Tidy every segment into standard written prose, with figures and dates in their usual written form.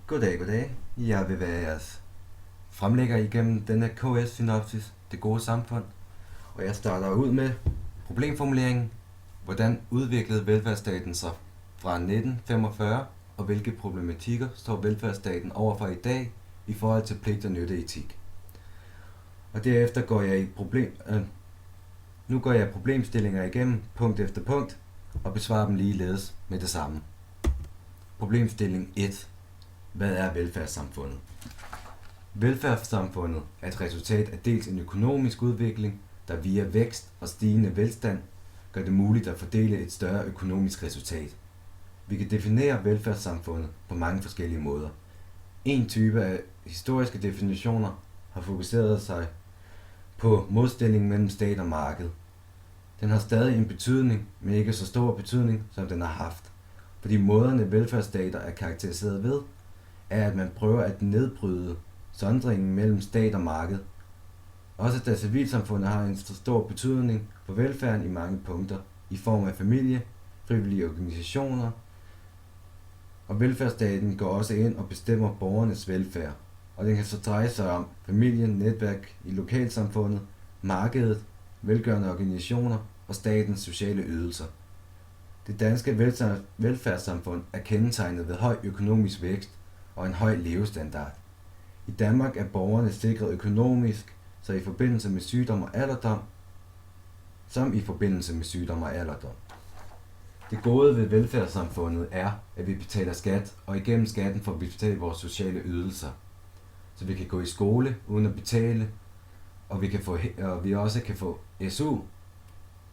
Goddag. Jeg vil være jeres fremlægger igennem denne KS-synopsis, det gode samfund. Og jeg starter ud med problemformuleringen. Hvordan udviklede velfærdsstaten sig fra 1945, og hvilke problematikker står velfærdsstaten overfor i dag i forhold til pligt og nytteetik? Og derefter går jeg problemstillinger igennem punkt efter punkt og besvarer dem ligeledes med det samme. Problemstilling 1. Hvad er velfærdssamfundet? Velfærdssamfundet er et resultat af dels en økonomisk udvikling, der via vækst og stigende velstand gør det muligt at fordele et større økonomisk resultat. Vi kan definere velfærdssamfundet på mange forskellige måder. En type af historiske definitioner har fokuseret sig på modstillingen mellem stat og marked. Den har stadig en betydning, men ikke så stor betydning, som den har haft. Fordi måderne velfærdsstater er karakteriseret ved, er, at man prøver at nedbryde sondringen mellem stat og marked. Også da civilsamfundet har en stor betydning for velfærden i mange punkter, i form af familie, frivillige organisationer, og velfærdsstaten går også ind og bestemmer borgernes velfærd. Og den kan så dreje sig om familien, netværk i lokalsamfundet, markedet, velgørende organisationer og statens sociale ydelser. Det danske velfærdssamfund er kendetegnet ved høj økonomisk vækst og en høj levestandard. I Danmark er borgerne sikret økonomisk, så i forbindelse med sygdom og alderdom, Det gode ved velfærdssamfundet er, at vi betaler skat, og igennem skatten får vi betalt vores sociale ydelser. Så vi kan gå i skole uden at betale, og vi også kan få SU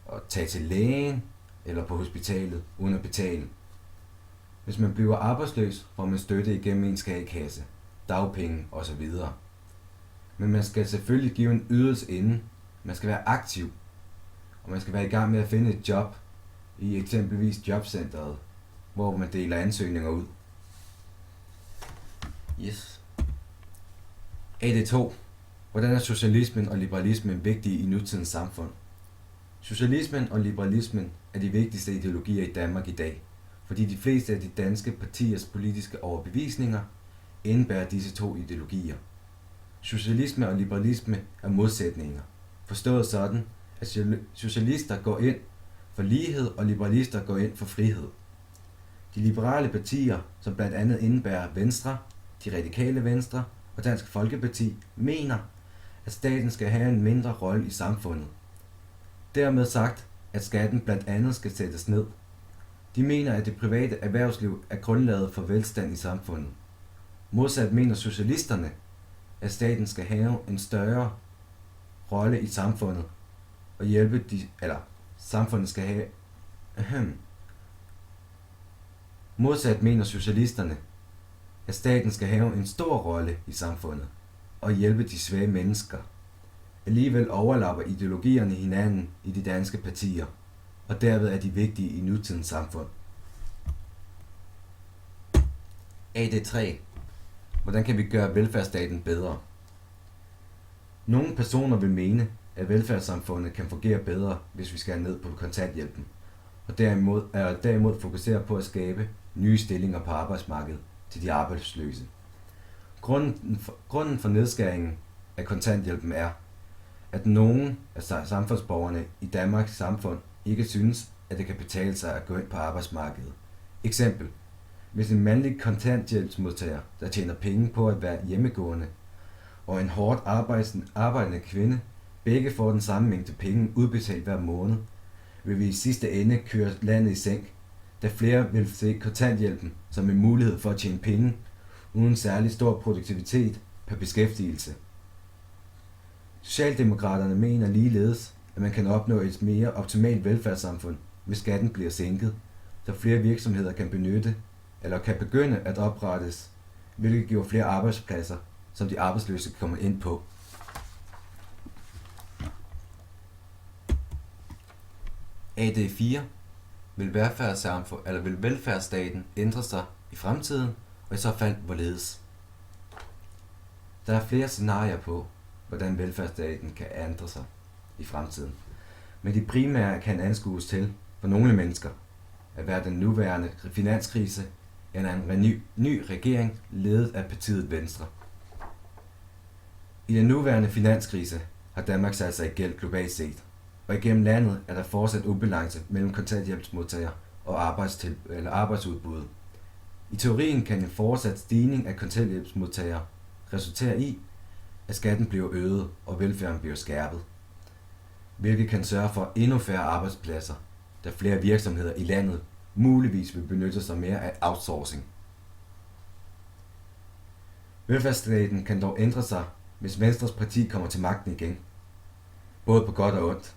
og tage til lægen eller på hospitalet uden at betale. Hvis man bliver arbejdsløs, får man støtte igennem ens a-kasse, dagpenge osv. Men man skal selvfølgelig give en ydelse inden. Man skal være aktiv, og man skal være i gang med at finde et job i eksempelvis jobcentret, hvor man deler ansøgninger ud. Yes. AD2. Hvordan er socialismen og liberalismen vigtige i nutidens samfund? Socialismen og liberalismen er de vigtigste ideologier i Danmark i dag, fordi de fleste af de danske partiers politiske overbevisninger indebærer disse to ideologier. Socialisme og liberalisme er modsætninger, forstået sådan, at socialister går ind for lighed, og liberalister går ind for frihed. De liberale partier, som blandt andet indebærer Venstre, de radikale Venstre og Dansk Folkeparti, mener, at staten skal have en mindre rolle i samfundet. Dermed sagt, at skatten blandt andet skal sættes ned. De mener, at det private erhvervsliv er grundlaget for velstand i samfundet. Modsat mener socialisterne, at staten skal have en større rolle i samfundet og samfundet skal have Modsat mener socialisterne, at staten skal have en stor rolle i samfundet og hjælpe de svage mennesker. Alligevel overlapper ideologierne hinanden i de danske partier, og derved er de vigtige i nutidens samfund. AD3. Hvordan kan vi gøre velfærdsstaten bedre? Nogle personer vil mene, at velfærdssamfundet kan fungere bedre, hvis vi skal ned på kontanthjælpen, og derimod fokusere på at skabe nye stillinger på arbejdsmarkedet til de arbejdsløse. Grunden for nedskæringen af kontanthjælpen er, at nogle af samfundsborgerne i Danmarks samfund ikke synes, at det kan betale sig at gå ind på arbejdsmarkedet. Eksempel. Hvis en mandlig kontanthjælpsmodtager, der tjener penge på at være hjemmegående, og en hårdt arbejdende kvinde, begge får den samme mængde penge udbetalt hver måned, vil vi i sidste ende køre landet i sænk, da flere vil se kontanthjælpen som en mulighed for at tjene penge, uden særlig stor produktivitet per beskæftigelse. Socialdemokraterne mener ligeledes, at man kan opnå et mere optimalt velfærdssamfund, hvis skatten bliver sænket, så flere virksomheder kan begynde at oprettes, hvilket giver flere arbejdspladser, som de arbejdsløse kommer ind på. AD4. Vil velfærdsstaten ændre sig i fremtiden, og i så fald hvorledes? Der er flere scenarier på, hvordan velfærdsstaten kan ændre sig i fremtiden. Men de primære kan anskues til, for nogle mennesker, at være den nuværende finanskrise, end af en ny regering ledet af partiet Venstre. I den nuværende finanskrise har Danmark sat sig i gæld globalt set, og igennem landet er der fortsat ubalance mellem kontanthjælpsmodtagere og arbejdsudbuddet. I teorien kan en fortsat stigning af kontanthjælpsmodtagere resultere i, at skatten bliver øget og velfærden bliver skærpet, hvilket kan sørge for endnu færre arbejdspladser, da flere virksomheder i landet muligvis vil benytte sig mere af outsourcing. Velfærdsstaten kan dog ændre sig, hvis Venstres parti kommer til magten igen, både på godt og ondt.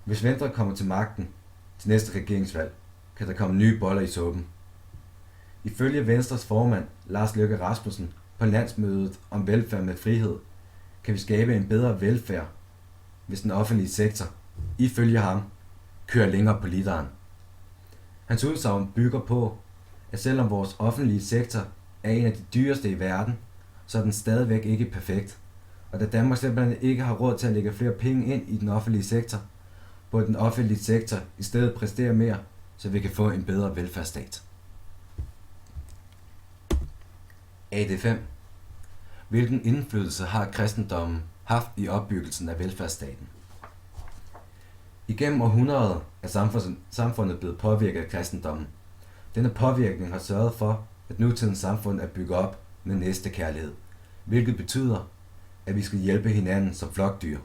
Hvis Venstre kommer til magten til næste regeringsvalg, kan der komme nye boller i suppen. Ifølge Venstres formand Lars Løkke Rasmussen på landsmødet om velfærd med frihed, kan vi skabe en bedre velfærd, hvis den offentlige sektor, ifølge ham, kører længere på literen. Hans udsagn bygger på, at selvom vores offentlige sektor er en af de dyreste i verden, så er den stadigvæk ikke perfekt. Og da Danmark simpelthen ikke har råd til at lægge flere penge ind i den offentlige sektor, burde den offentlige sektor i stedet præstere mere, så vi kan få en bedre velfærdsstat. AD5. Hvilken indflydelse har kristendommen haft i opbyggelsen af velfærdsstaten? Igennem århundreder er samfundet blevet påvirket af kristendommen. Denne påvirkning har sørget for, at nutidens samfund er bygget op med næstekærlighed, hvilket betyder, at vi skal hjælpe hinanden som flokdyr.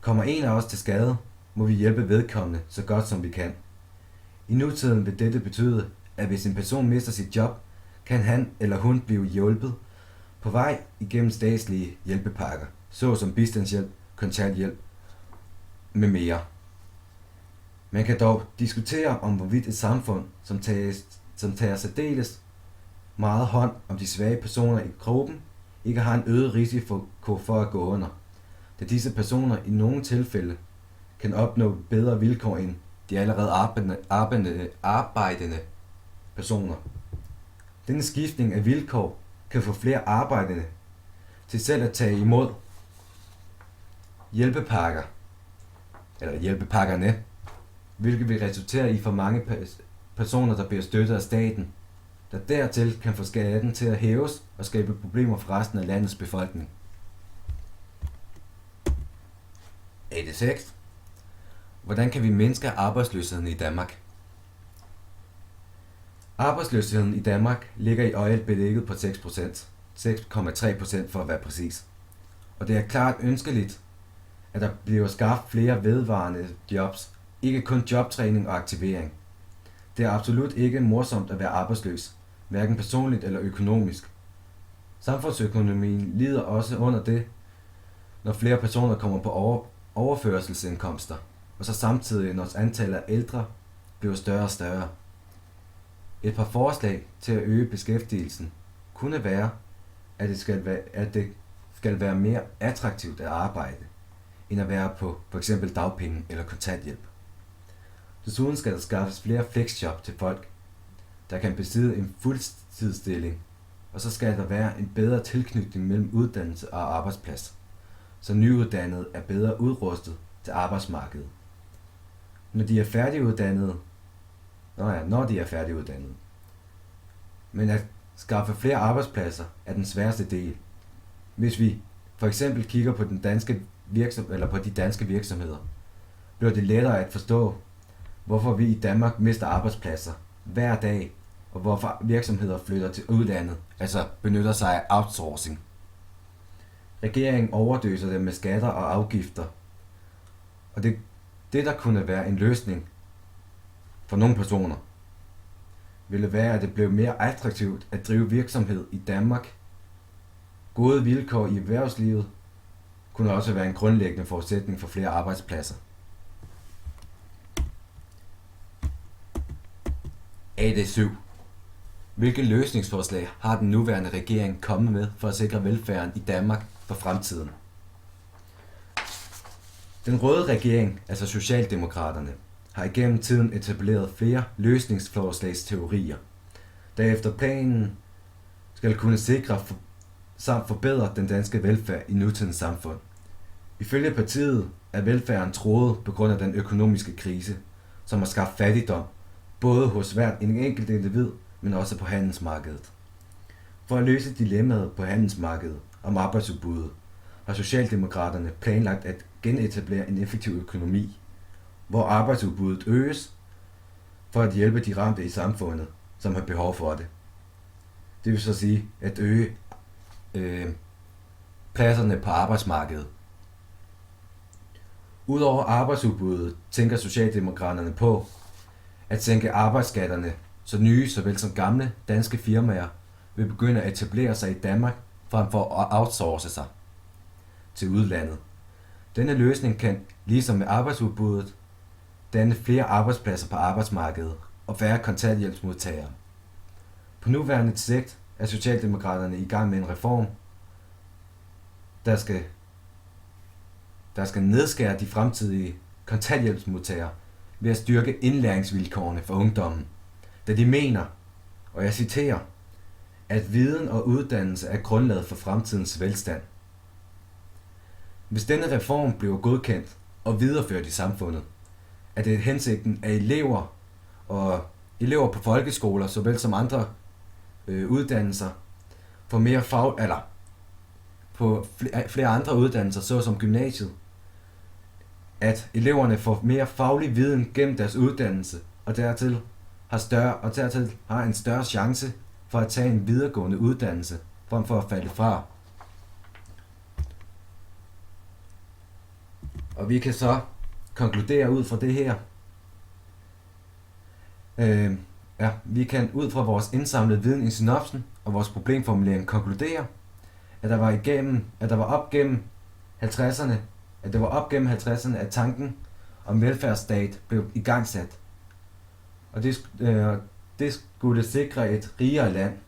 Kommer en af os til skade, må vi hjælpe vedkommende så godt som vi kan. I nutiden vil dette betyde, at hvis en person mister sit job, kan han eller hun blive hjulpet på vej igennem statslige hjælpepakker, såsom bistandshjælp, kontanthjælp med mere. Man kan dog diskutere om hvorvidt et samfund, som tager særdeles meget hånd om de svage personer i gruppen, ikke har en øget risiko for at gå under, da disse personer i nogle tilfælde kan opnå bedre vilkår end de allerede arbejdende personer. Denne skiftning af vilkår kan få flere arbejdende til selv at tage imod hjælpepakkerne, hvilket vil resultere i for mange personer, der bliver støttet af staten, der dertil kan få skatten til at hæves og skabe problemer for resten af landets befolkning. AD6. Hvordan kan vi mindske arbejdsløsheden i Danmark? Arbejdsløsheden i Danmark ligger i øjeblikket på 6%, 6,3% for at være præcis. Og det er klart ønskeligt, at der bliver skabt flere vedvarende jobs, ikke kun jobtræning og aktivering. Det er absolut ikke morsomt at være arbejdsløs, hverken personligt eller økonomisk. Samfundsøkonomien lider også under det, når flere personer kommer på overførselsindkomster, og så samtidig når antallet af ældre bliver større og større. Et par forslag til at øge beskæftigelsen kunne være, at det skal være mere attraktivt at arbejde, end at være på f.eks. dagpenge eller kontanthjælp. Desuden skal der skaffes flere flexjob til folk, der kan besidde en fuldtidsstilling, og så skal der være en bedre tilknytning mellem uddannelse og arbejdsplads, så nyuddannede er bedre udrustet til arbejdsmarkedet. Når de er færdiguddannede. Men at skaffe flere arbejdspladser er den sværeste del. Hvis vi for eksempel kigger på de danske virksomheder, bliver det lettere at forstå, hvorfor vi i Danmark mister arbejdspladser hver dag, og hvorfor virksomheder flytter til udlandet, altså benytter sig af outsourcing. Regeringen overdøser dem med skatter og afgifter, og det der kunne være en løsning for nogle personer, ville være, at det blev mere attraktivt at drive virksomhed i Danmark. Gode vilkår i erhvervslivet kunne også være en grundlæggende forudsætning for flere arbejdspladser. AD7. Hvilke løsningsforslag har den nuværende regering kommet med for at sikre velfærden i Danmark for fremtiden? Den røde regering, altså Socialdemokraterne, har igennem tiden etableret flere løsningsforslagsteorier, der efter planen skal kunne sikre samt forbedre den danske velfærd i nutidens samfund. Ifølge partiet er velfærden truet på grund af den økonomiske krise, som har skabt fattigdom, både hos hvert enkelt individ, men også på handelsmarkedet. For at løse dilemmaet på handelsmarkedet om arbejdsudbuddet, har Socialdemokraterne planlagt at genetablere en effektiv økonomi, hvor arbejdsudbuddet øges for at hjælpe de ramte i samfundet, som har behov for det. Det vil så sige at øge pladserne på arbejdsmarkedet. Udover arbejdsudbuddet tænker Socialdemokraterne på at sænke arbejdsskatterne, så nye såvel som gamle danske firmaer vil begynde at etablere sig i Danmark frem for at outsource sig til udlandet. Denne løsning kan, ligesom med arbejdsudbuddet, danne flere arbejdspladser på arbejdsmarkedet og færre kontanthjælpsmodtagere. På nuværende sigt er Socialdemokraterne i gang med en reform, der skal nedskære de fremtidige kontanthjælpsmodtagere ved at styrke indlæringsvilkårene for ungdommen, da de mener, og jeg citerer, at viden og uddannelse er grundlaget for fremtidens velstand. Hvis denne reform bliver godkendt og videreført i samfundet, er det hensigten, at elever på folkeskoler, såvel som andre uddannelser, får mere på flere andre uddannelser, såsom gymnasiet, at eleverne får mere faglig viden gennem deres uddannelse, og dertil har en større chance for at tage en videregående uddannelse, frem for at falde fra. Og vi kan så konkludere ud fra det her. Vi kan ud fra vores indsamlede viden i synopsen og vores problemformulering konkludere, at det var op gennem 50'erne, at tanken om velfærdsstat blev igangsat. Og det skulle sikre et rigere land.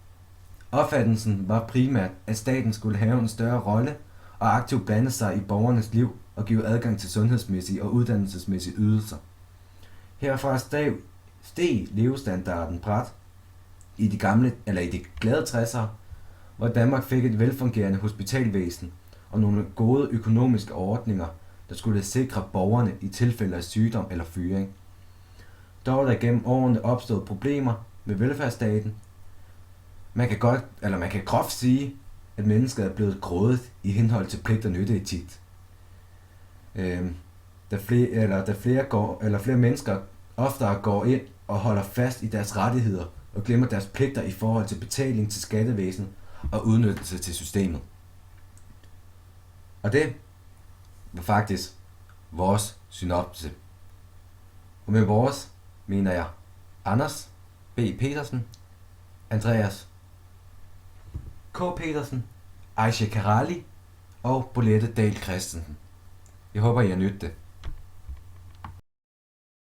Opfattelsen var primært, at staten skulle have en større rolle og aktivt blande sig i borgernes liv og give adgang til sundhedsmæssige og uddannelsesmæssige ydelser. Herfra steg levestandarden brat i de glade 60'ere, hvor Danmark fik et velfungerende hospitalvæsen og nogle gode økonomiske ordninger, der skulle sikre borgerne i tilfælde af sygdom eller fyring. Dog er der gennem årene opstået problemer med velfærdsstaten. Man kan groft sige, at mennesket er blevet grådet i henhold til pligt og nytteetik. Da flere mennesker oftere går ind og holder fast i deres rettigheder og glemmer deres pligter i forhold til betaling til skattevæsenet og udnyttelse til systemet. Og det var faktisk vores synopse. Og med vores mener jeg Anders B. Petersen, Andreas K. Petersen, Aisha Karali og Bolette Dahl Christensen. Jeg håber, I har nydt det.